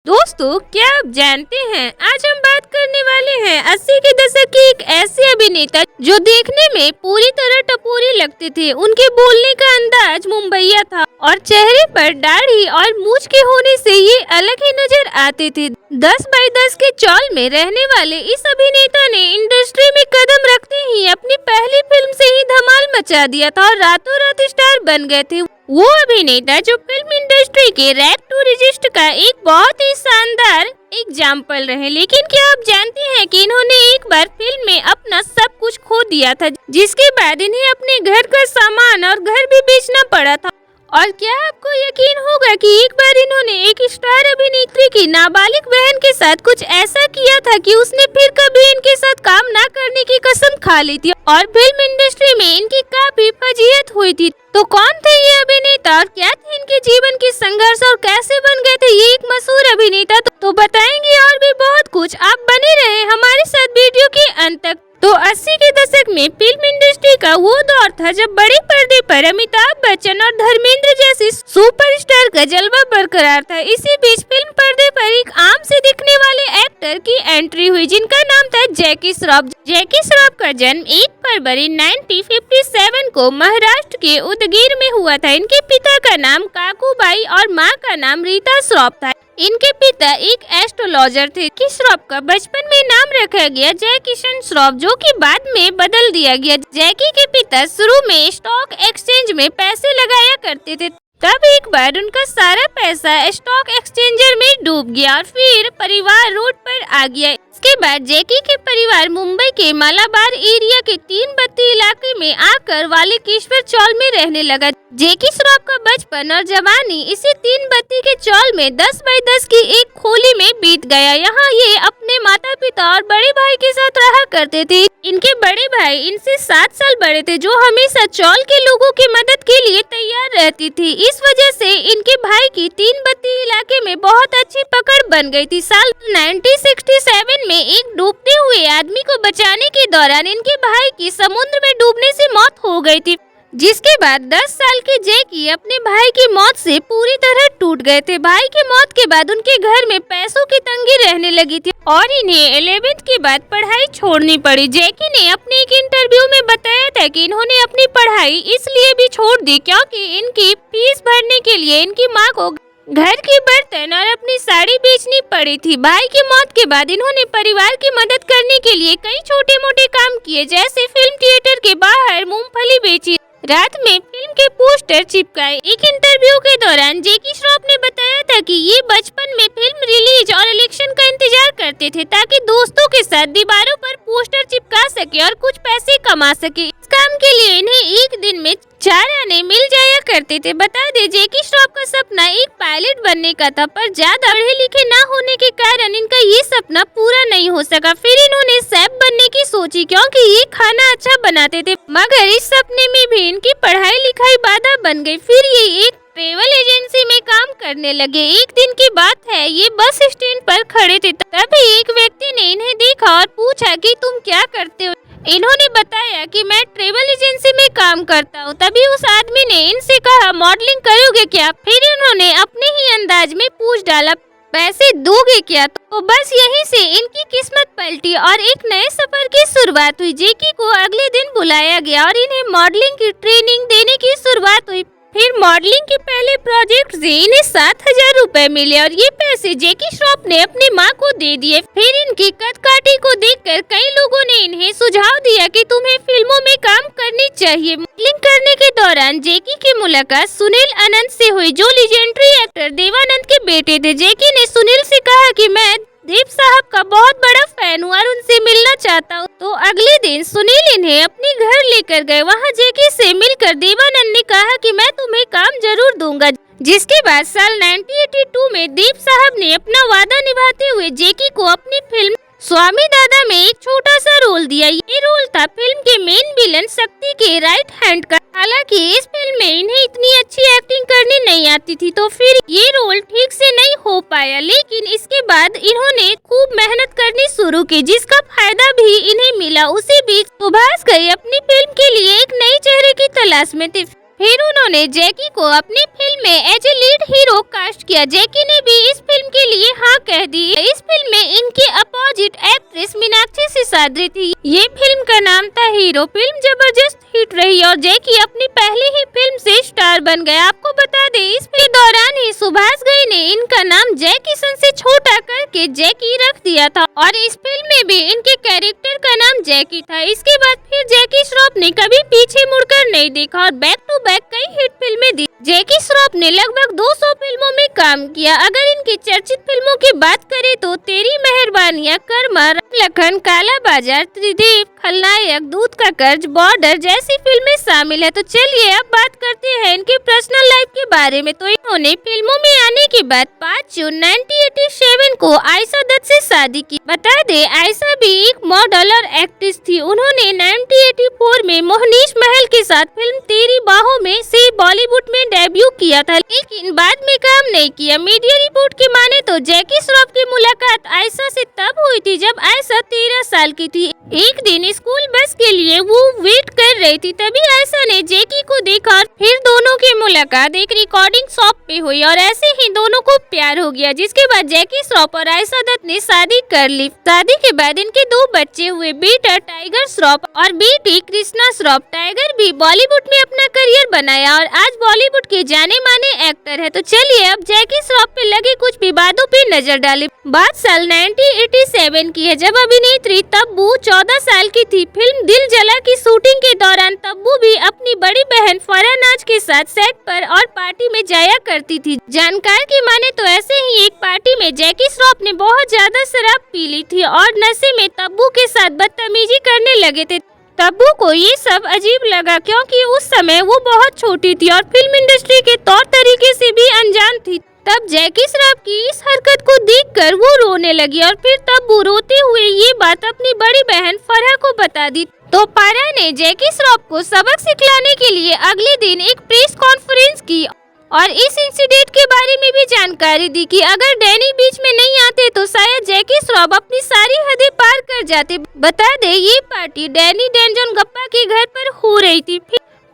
दोस्तों, क्या आप जानते हैं आज हम बात करने वाले हैं 80 के दशक की एक ऐसे अभिनेता जो देखने में पूरी तरह टपोरी लगते थे। उनके बोलने का अंदाज मुंबईया था और चेहरे पर दाढ़ी और मूंछ के होने से ये अलग ही नजर आते थे। 10 बाई 10 के चौल में रहने वाले इस अभिनेता ने इंडस्ट्री में कदम रखते ही अपनी पहली फिल्म से ही धमाल मचा दिया था और रातों रात स्टार बन गए थे। वो अभिनेता जो फिल्म इंडस्ट्री के रैप टू रजिस्टर का एक बहुत ही शानदार एग्जाम्पल रहे। लेकिन क्या आप जानते हैं कि इन्होंने एक बार फिल्म में अपना सब कुछ खो दिया था, जिसके बाद इन्हें अपने घर का सामान और घर भी बेचना पड़ा था। और क्या आपको यकीन होगा कि एक बार इन्होंने एक स्टार अभिनेत्री की नाबालिग बहन के साथ कुछ ऐसा किया था कि उसने फिर कभी इनके साथ काम ना करने की कसम खा ली थी और फिल्म इंडस्ट्री में इनकी काफी फजीहत हुई थी। तो कौन थे ये अभिनेता और क्या थे इनके जीवन के संघर्ष और कैसे बन गए थे ये एक मशहूर अभिनेता, तो बताएंगे और भी बहुत कुछ। आप बने रहे हमारे साथ वीडियो के अंत तक। तो 80 के दशक में फिल्म इंडस्ट्री का वो दौर था जब बड़े पर्दे पर अमिताभ बच्चन और धर्मेंद्र जैसे सुपरस्टार का जलवा बरकरार था। इसी बीच फिल्म पर्दे पर एक आम से दिखने वाले एक्टर की एंट्री हुई जिनका नाम था जैकी श्रॉफ। जैकी श्रॉफ का जन्म 1 फरवरी 1957 को महाराष्ट्र के उदगीर में हुआ था। इनके पिता का नाम काकूबाई और माँ का नाम रीता श्रॉफ था। इनके पिता एक एस्ट्रोलॉजर थे। कि श्रॉफ का बचपन में नाम रखा गया जय किशन श्रॉफ, जो कि बाद में बदल दिया गया। जैकी के पिता शुरू में स्टॉक एक्सचेंज में पैसे लगाया करते थे, तब एक बार उनका सारा पैसा स्टॉक एक्सचेंजर में डूब गया और फिर परिवार रोड पर आ गया। इसके बाद जैकी के परिवार मुंबई के मालाबार एरिया के 3 बत्ती इलाके में आकर वालिकेश्वर चौल में रहने लगा। जैकी श्रॉफ का बचपन और जवानी इसी 3 बत्ती के चौल में 10 बाई 10 की एक खोली में बीत गया। यहाँ ये अपने माता पिता और बड़े भाई के साथ रहा करते थे। इनके बड़े भाई इनसे 7 साल बड़े थे, जो हमेशा चौल के लोगों की मदद के लिए तैयार रहती थी। इस वजह से इनके भाई की 3 बत्ती इलाके में बहुत अच्छी पकड़ बन गई थी। साल 1967 में एक डूबते हुए आदमी को बचाने के दौरान इनके भाई की समुद्र में डूबने से मौत हो गई थी, जिसके बाद 10 साल के जैकी अपने भाई की मौत से पूरी तरह टूट गए थे। भाई की मौत के बाद उनके घर में पैसों की तंगी रहने लगी थी और इन्हें 11th के बाद पढ़ाई छोड़नी पड़ी। जैकी ने अपने एक इंटरव्यू में बताया था कि इन्होंने अपनी पढ़ाई इसलिए भी छोड़ दी क्योंकि इनकी फीस भरने के लिए इनकी माँ को घर के बर्तन और अपनी साड़ी बेचनी पड़ी थी। भाई की मौत के बाद इन्होंने परिवार की मदद करने के लिए कई छोटे मोटे काम किए, जैसे फिल्म थिएटर के बाहर मूंगफली बेची, रात में फिल्म के पोस्टर चिपकाए। एक इंटरव्यू के दौरान जैकी श्रॉफ ने बताया था कि ये बचपन में फिल्म रिलीज और इलेक्शन का इंतजार करते थे ताकि दोस्तों के साथ दीवारों पर पोस्टर चिपका सके और कुछ पैसे कमा सके। इस काम के लिए इन्हें एक दिन में 4 आने मिल जाया करते थे। बता दे जैकी श्रॉफ का सपना एक पायलट बनने का था, पर ज्यादा पढ़े लिखे न होने के कारण इनका ये सपना पूरा नहीं हो सका। फिर इन्होंने शेफ बनने की सोची क्योंकि ये खाना अच्छा बनाते थे, मगर इस सपने में भी इनकी पढ़ाई लिखाई बाधा बन गई। फिर ये एक ट्रेवल एजेंसी में काम करने लगे। एक दिन की बात है, ये बस स्टैंड पर खड़े थे, तभी एक व्यक्ति ने इन्हें देखा और पूछा कि तुम क्या करते हो। इन्होंने बताया कि मैं ट्रेवल एजेंसी में काम करता हूँ। तभी उस आदमी ने इनसे कहा मॉडलिंग करोगे क्या। फिर इन्होंने अपने ही अंदाज में पूछ डाला पैसे दोगे क्या। तो बस यहीं से इनकी किस्मत पलटी और एक नए सफर की शुरुआत हुई। जैकी को अगले दिन बुलाया गया और इन्हें मॉडलिंग की ट्रेनिंग देने की शुरुआत हुई। फिर मॉडलिंग के पहले प्रोजेक्ट से इन्हें 7,000 रुपए मिले और ये पैसे जैकी श्रॉफ ने अपनी माँ को दे दिए। फिर इनकी कदकाठी को देखकर कई लोगों ने इन्हें सुझाव दिया कि तुम्हें फिल्मों में काम करनी चाहिए। मॉडलिंग करने के दौरान जैकी की मुलाकात सुनील आनंद से हुई, जो लेजेंडरी एक्टर देवानंद के बेटे थे। जैकी ने सुनील से कहा कि मैं देव साहब का बहुत बड़ा फैन हूँ और उनसे मिलना चाहता हूँ। तो अगले दिन सुनील इन्हें अपने घर लेकर गए। वहाँ जैकी से मिलकर देवानंद ने कहा कि मैं तुम्हें काम जरूर दूंगा। जिसके बाद साल 1982 में देव साहब ने अपना वादा निभाते हुए जैकी को अपनी फिल्म स्वामी दादा में एक छोटा सा रोल दिया। ये रोल था फिल्म के मेन विलन शक्ति के राइट हैंड का। हालांकि इस फिल्म में इन्हें इतनी अच्छी एक्टिंग करनी नहीं आती थी, तो फिर ये रोल ठीक से नहीं हो पाया। लेकिन इसके बाद इन्होंने खूब मेहनत करनी शुरू की, जिसका फायदा भी इन्हें मिला। उसी बीच सुभाष घई अपनी फिल्म के लिए एक नए चेहरे की तलाश में थे। फिर उन्होंने जैकी को अपनी फिल्म में as a lead hero cast किया। जैकी ने भी इस फिल्म के लिए हाँ कह दी। इस फिल्म में इनके अपोजिट एक्ट्रेस मीनाक्षी सिसाद्री थी। ये फिल्म का नाम था हीरो। फिल्म जबरदस्त हिट रही और जैकी अपनी पहली ही फिल्म से स्टार बन गया। आपको बता दें इस फिल्म के दौरान ही सुभाष घई ने इनका नाम जय किशन से छोटा करके जैकी रख दिया था और इस फिल्म में भी इनके कैरेक्टर का नाम जैकी था। इसके बाद फिर जैकी श्रॉफ ने कभी पीछे मुड़कर नहीं देखा और बैक टू बैक कई हिट फिल्में दी। जैकी श्रॉफ ने लगभग 200 फिल्मों में काम किया। अगर इनकी चर्चित फिल्मों की बात करें तो तेरी मेहरबानियां, कर्मा, लखन, काला बाजार, त्रिदेव, खलनायक, दूध का कर्ज, बॉर्डर जैसी फिल्में शामिल है। तो चलिए अब बात करते हैं इनके पर्सनल लाइफ के बारे में। तो इन्होंने फिल्मों में आने के बाद 5 जून 1987 को आयशा दत्त से शादी की। बता दे आयशा भी एक मॉडल और एक्ट्रेस थी। उन्होंने 1984 में मोहनीश महल के साथ फिल्म तेरी बाहों में से बॉलीवुड में डेब्यू किया था, लेकिन बाद में काम नहीं किया। मीडिया रिपोर्ट की माने तो जैकी श्रॉफ की मुलाकात आयशा से तब हुई थी जब आयशा 13 साल की थी। एक दिन स्कूल बस के लिए वो वेट कर रही थी, तभी आयशा ने जैकी को देखा और फिर दोनों की मुलाकात एक रिकॉर्डिंग शॉप पे हुई और ऐसे ही दोनों को प्यार हो गया। जिसके बाद जैकी श्रॉफ और आयशा दत्त ने शादी कर ली। शादी के बाद इनके 2 बच्चे हुए, बेटा टाइगर श्रॉफ और बेटी कृष्णा श्रॉफ। टाइगर भी बॉलीवुड में अपना करियर बनाया और आज बॉलीवुड के जाने माने एक्टर है। तो चलिए अब जैकी श्रॉफ पे लगे कुछ विवादों पे नजर डालें। बात साल 1987 की है जब अभिनेत्री तब्बू 14 साल की थी। फिल्म दिल जला की शूटिंग के दौरान तब्बू भी अपनी बड़ी बहन फराह नाज के साथ सेट पर और पार्टी में जाया करती थी। जानकार की माने तो ऐसे ही एक पार्टी में जैकी श्रॉफ ने बहुत ज्यादा शराब पी ली थी और नशे में तब्बू के साथ बदतमीजी करने लगे थे। तब्बू को ये सब अजीब लगा क्योंकि उस समय वो बहुत छोटी थी और फिल्म इंडस्ट्री के तौर तरीके से भी अनजान थी। तब जैकी श्रॉफ की इस हरकत को देखकर वो रोने लगी और फिर तब्बू रोते हुए ये बात अपनी बड़ी बहन फराह को बता दी। तो फराह ने जैकी श्रॉफ को सबक सिखलाने के लिए अगले दिन एक प्रेस कॉन्फ्रेंस की और इस इंसिडेंट के बारे में भी जानकारी दी कि अगर डैनी बीच में नहीं आते तो शायद जैकी श्रॉफ अपनी सारी हदें पार कर जाते। बता दे ये पार्टी डैनी डेंजन गप्पा के घर पर हो रही थी।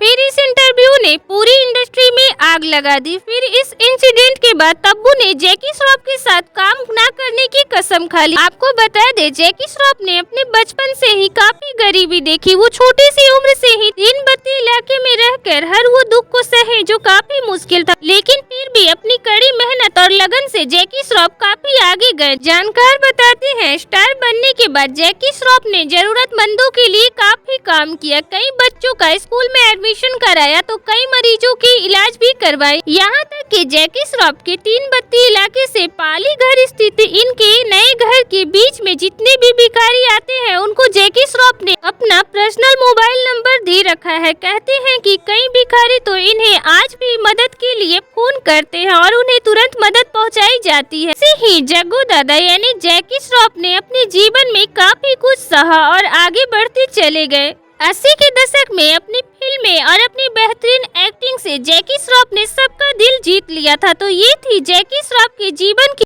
फिर इस इंटरव्यू ने पूरी इंडस्ट्री में आग लगा दी। फिर इस इंसिडेंट के बाद तब्बू ने जैकी श्रॉफ के साथ काम न करने की कसम खा ली। आपको बता दे जैकी श्रॉफ ने अपने बचपन से ही काफी गरीबी देखी। वो छोटी सी उम्र से ही दिन बत्ती इलाके में रहकर हर वो दुख को सहे जो काफी मुश्किल था, लेकिन फिर भी अपनी कड़ी मेहनत और लगन से जैकी श्रॉफ काफी आगे गए। जानकार बताते हैं स्टार बनने के बाद जैकी श्रॉफ ने जरूरतमंदों के लिए काफी काम किया। कई बच्चों का स्कूल में एडमिशन कराया तो कई मरीजों के इलाज भी करवाए। यहाँ तक कि जैकी श्रॉफ के 3 बत्ती इलाके से पाली घर स्थित इनके नए घर के बीच में जितने भी भिखारी आते हैं उनको जैकी श्रॉफ ने अपना पर्सनल मोबाइल नंबर दे रखा है। कहते हैं कि कई भिखारी तो इन्हें आज भी मदद के लिए फोन करते हैं और उन्हें तुरंत मदद पहुँचाई जाती है। ऐसे ही जग्गू दादा यानी जैकी श्रॉफ ने अपने जीवन में काफी कुछ सहा और आगे बढ़ते चले गए। 80 के दशक में अपनी फिल्में और अपनी बेहतरीन एक्टिंग से जैकी श्रॉफ ने सबका दिल जीत लिया था। तो ये थी जैकी श्रॉफ के जीवन की